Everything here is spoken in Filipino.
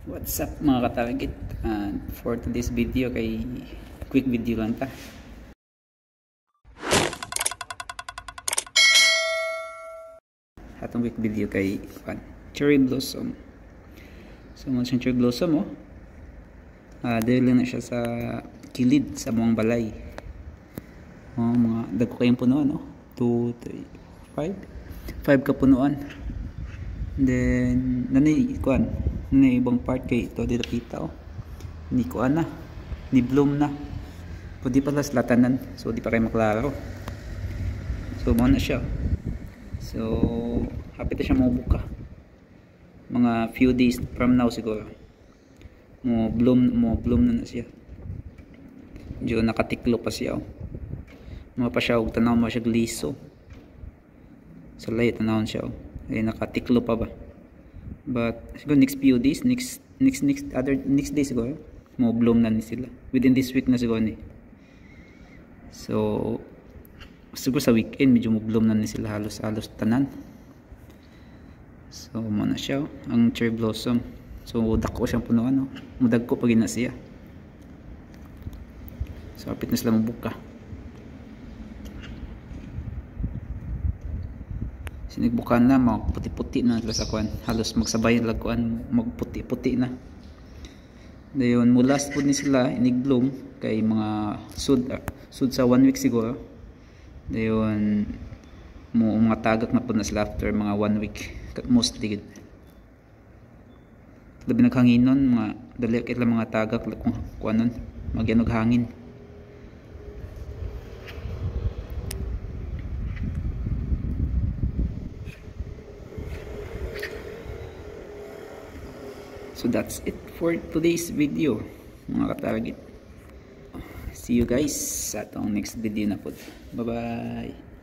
What's up mga katarget, and for today's video kay quick video lang ta. Atong quick video kay cherry blossom. So mo siyang cherry blossom dahil lang na siya sa kilid sa buong balay. Mga dagko kayong punuan 2, 3, 5 ka punuan. Then nanay ibang part kay ito dito kita ni kuan na ni bloom na pwede pala slatanan, so di pa kayo maklaro. So mo na siya, so hapit na siya mabuka mga few days from now siguro mo bloom na siya. Medyo nakatiklo pa siya mo pa siya og tanaw mo siya gliso sa layo tanawon siya ay nakatiklo pa ba. But siguro next few days, next day siguro mo bloom na ni sila within this week na siguro ni. So siguro sa weekend medyo mo bloom na ni sila halos tanan. So mo na siya ang cherry blossom. So dako siyang punuan mudag ko pag ina siya. So apit na sila mabuka. Sinigbukan na, magputi-puti na sa kuan. Halos magsabay lang kuan, magputi-puti na. Dayon mo last po ni sila inig-bloom kay mga sud sa 1 week siguro. Dayon mo mga tagak na po na sila after mga 1 week mostly. Labi naghanginon mga dali kay mga tagak kung kuanon magyanog hangin. So that's it for today's video mga katarget. See you guys sa atong next video na po. Bye bye.